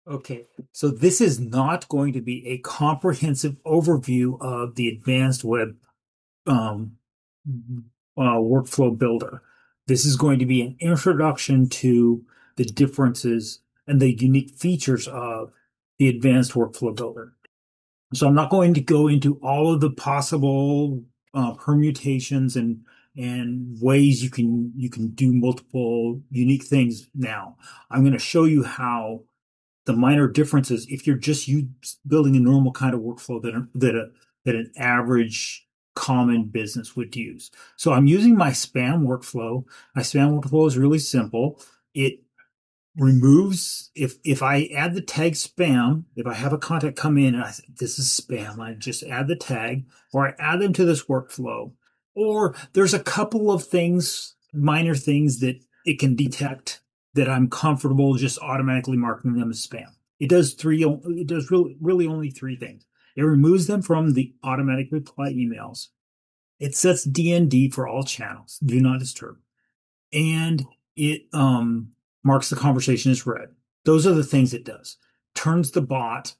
Okay, so this is not going to be a comprehensive overview of the advanced web um, workflow builder. This is going to be an introduction to the differences and the unique features of the advanced workflow builder. So I'm not going to go into all of the possible permutations and ways you can do multiple unique things now. I'm going to show you how the minor differences if you're just building a normal kind of workflow that an average common business would use. So I'm using my spam workflow. My spam workflow is really simple. It removes if I add the tag spam, if I have a contact come in and I say this is spam, I just add the tag or I add them to this workflow. Or there's a couple of things, minor things that it can detect that I'm comfortable just automatically marking them as spam. It does really only three things. It removes them from the automatic reply emails. It sets DND for all channels, do not disturb, and it marks the conversation as read. Those are the things it does. Turns the bot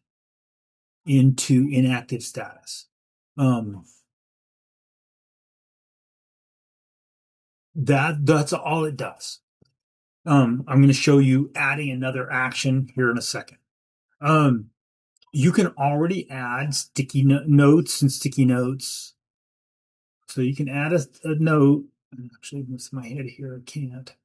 into inactive status. Um, that's all it does. I'm going to show you adding another action here in a second. Um, you can already add sticky notes and sticky notes. So you can add a note. Actually, miss my head here. I can't.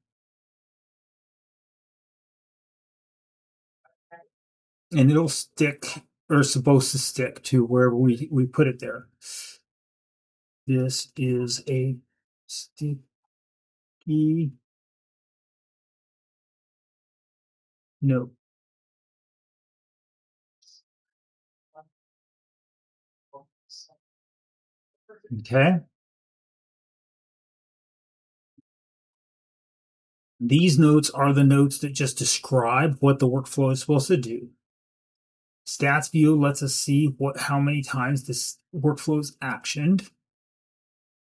And it'll stick or supposed to stick to wherever we put it there. This is a sticky note. Okay. These notes are the notes that just describe what the workflow is supposed to do. Stats view lets us see how many times this workflow is actioned,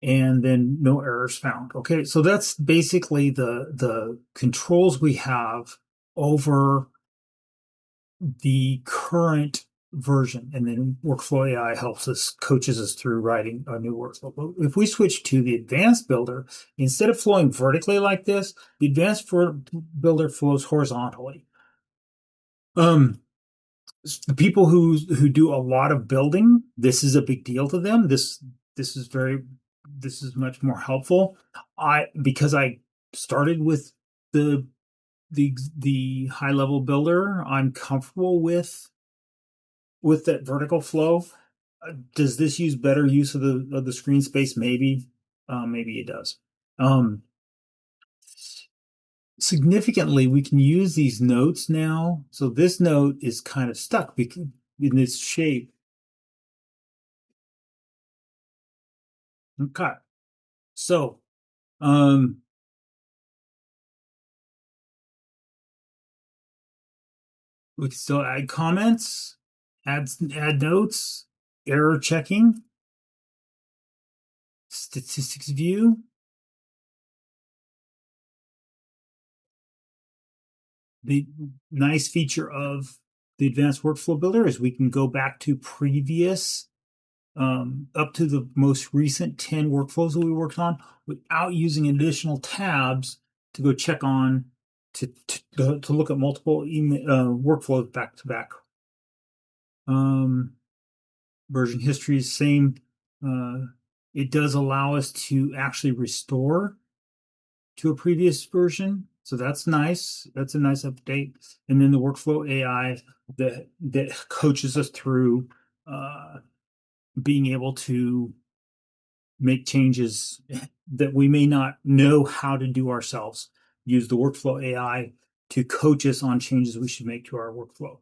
and then no errors found. Okay, so that's basically the controls we have over the current version, and then Workflow AI helps us, coaches us through writing a new workflow. But if we switch to the advanced builder, instead of flowing vertically like this, the advanced builder flows horizontally. The people who do a lot of building, this is a big deal to them. This is this is much more helpful. Because I started with the high level builder, I'm comfortable with that vertical flow. Does this use better use of the screen space? Maybe, maybe it does. Significantly, we can use these notes now. So this note is kind of stuck in this shape. Okay, so um, we can still add comments, add notes, error checking, statistics view. The nice feature of the advanced workflow builder is we can go back to previous, up to the most recent 10 workflows that we worked on without using additional tabs to go check on to look at multiple workflows back to back. Version history is same. It does allow us to actually restore to a previous version. So that's nice. That's a nice update. And then the workflow AI that coaches us through being able to make changes that we may not know how to do ourselves. Use the workflow AI to coach us on changes we should make to our workflow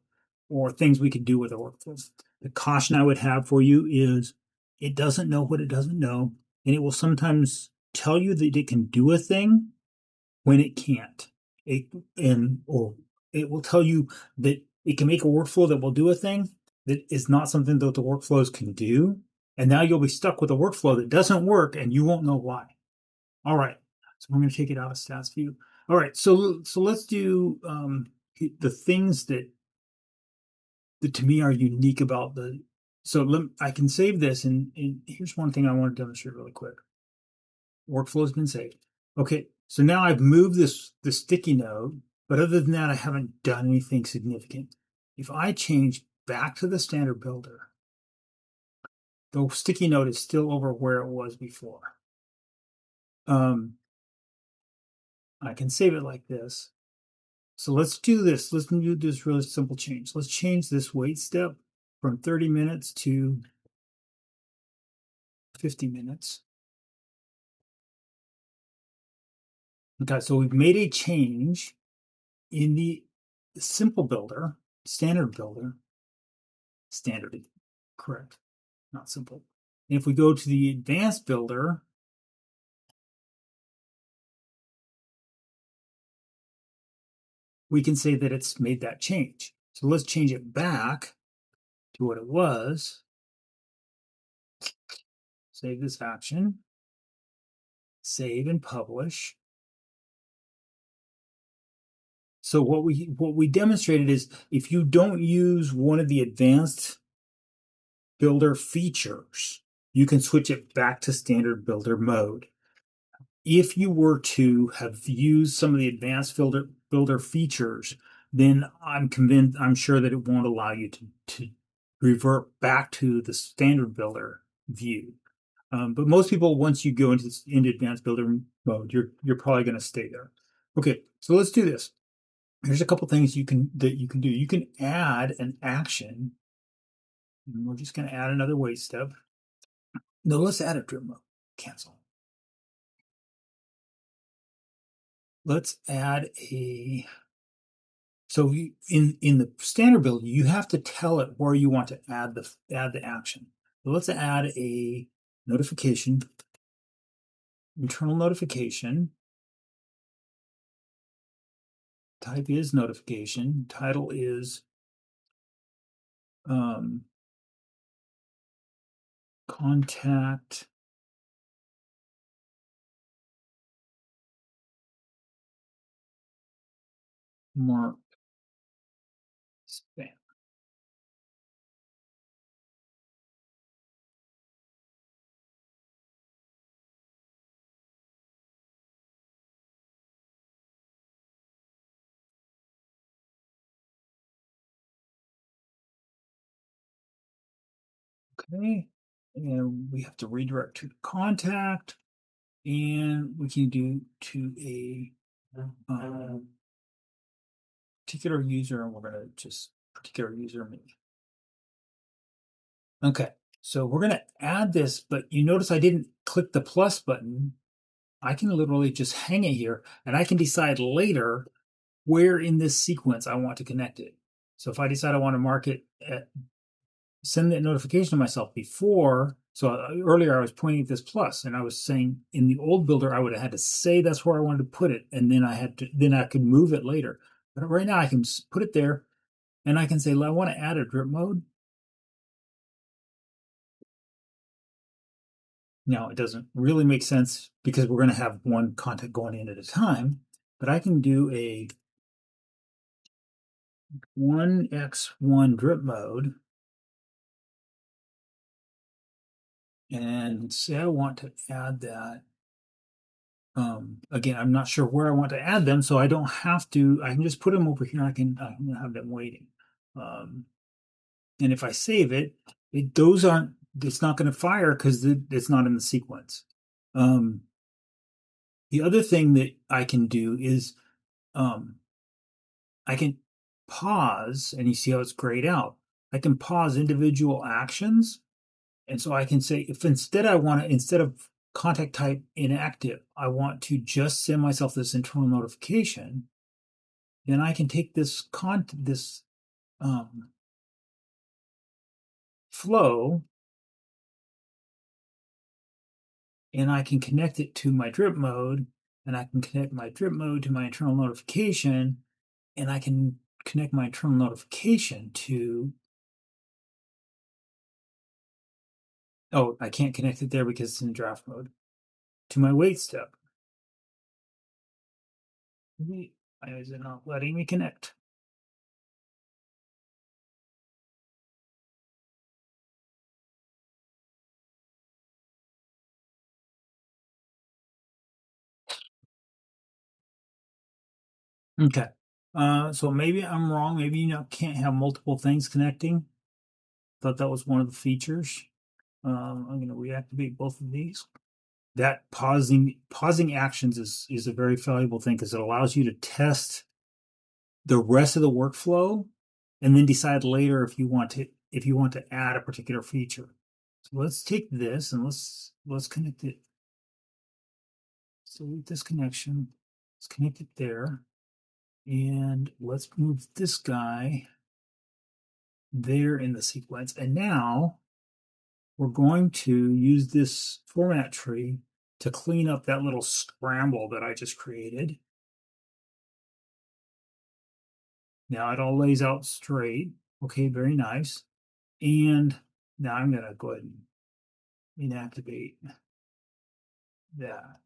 or things we could do with our workflow. The caution I would have for you is it doesn't know what it doesn't know, and it will sometimes tell you that it can do a thing when it can't. Or it will tell you that it can make a workflow that will do a thing that is not something that the workflows can do. And now you'll be stuck with a workflow that doesn't work and you won't know why. All right. So we're going to take it out of stats view. All right. So let's do the things that that to me are unique about the. So I can save this, and here's one thing I want to demonstrate really quick. Workflow has been saved. Okay, so now I've moved the sticky note, but other than that, I haven't done anything significant. If I change back to the standard builder, the sticky note is still over where it was before. I can save it like this. So let's do this. Let's do this really simple change. Let's change this wait step from 30 minutes to 50 minutes. Okay, so we've made a change in the simple builder, standard, correct, not simple. And if we go to the advanced builder, we can say that it's made that change. So let's change it back to what it was. Save this action, save and publish. So what we demonstrated is if you don't use one of the advanced builder features, you can switch it back to standard builder mode. If you were to have used some of the advanced builder features, then I'm sure that it won't allow you to revert back to the standard builder view. But most people, once you go into advanced builder mode, you're probably going to stay there. Okay, so let's do this. Here's a couple things you can do. You can add an action. And we're just going to add another wait step. No, let's add a drip mode. Cancel. Let's add a. So in the standard build, you have to tell it where you want to add the action. So let's add a notification, internal notification. Type is notification. Title is contact mark spam. Okay, and we have to redirect to the contact, and we can do to a particular user, and we're going to just particular user me. Okay, so we're going to add this, but you notice I didn't click the plus button. I can literally just hang it here, and I can decide later where in this sequence I want to connect it. So if I decide I want to mark it at send that notification to myself before. So earlier I was pointing at this plus, and I was saying in the old builder I would have had to say that's where I wanted to put it, and then I could move it later. But right now I can put it there, and I can say I want to add a drip mode. Now it doesn't really make sense because we're going to have one contact going in at a time, but I can do a 1x1 drip mode. And say I want to add that. Again, I'm not sure where I want to add them, so I don't have to. I can just put them over here. I can have them waiting. And if I save it, those aren't. It's not going to fire because it's not in the sequence. The other thing that I can do is I can pause, and you see how it's grayed out. I can pause individual actions. And so I can say, if instead of contact type inactive, I want to just send myself this internal notification, then I can take this flow, and I can connect it to my drip mode, and I can connect my drip mode to my internal notification, and I can connect my internal notification to. Oh, I can't connect it there because it's in draft mode. To my wait step. Why is it not letting me connect? Okay. So maybe I'm wrong. Maybe you can't have multiple things connecting. Thought that was one of the features. I'm going to reactivate both of these. That pausing actions is a very valuable thing because it allows you to test the rest of the workflow and then decide later if you want to add a particular feature. So let's take this and let's connect it. Delete this connection. Let's connect it there. And let's move this guy there in the sequence. And now we're going to use this format tree to clean up that little scramble that I just created. Now it all lays out straight. Okay, very nice. And now I'm going to go ahead and inactivate that.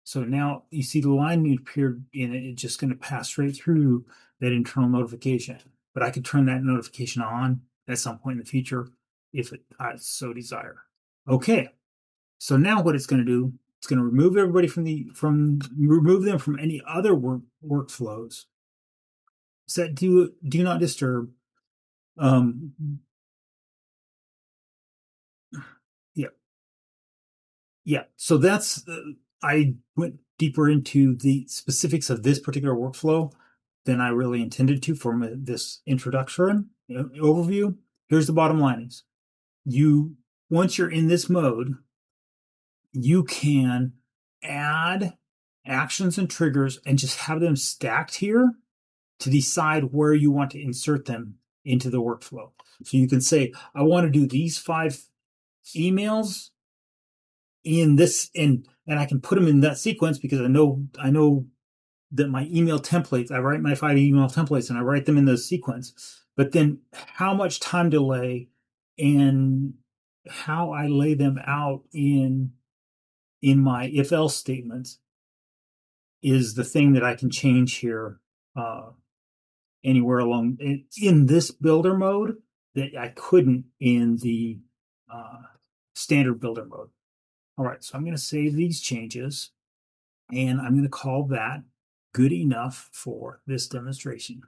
So now you see the line appeared in it. It's just going to pass straight through that internal notification. But I could turn that notification on at some point in the future if I so desire. Okay. So now what it's going to do, it's going to remove everybody remove them from any other workflows. Set do not disturb. Um, yeah, yeah. So that's I went deeper into the specifics of this particular workflow than I really intended to from this introduction overview. Here's the bottom line: is once you're in this mode, you can add actions and triggers and just have them stacked here to decide where you want to insert them into the workflow. So you can say, I want to do these 5 emails in this, and I can put them in that sequence because I know that my email templates, I write my 5 email templates and I write them in the sequence. But then how much time delay and how I lay them out in my if else statements is the thing that I can change here anywhere along in this builder mode that I couldn't in the standard builder mode. All right, so I'm going to save these changes and I'm going to call that good enough for this demonstration.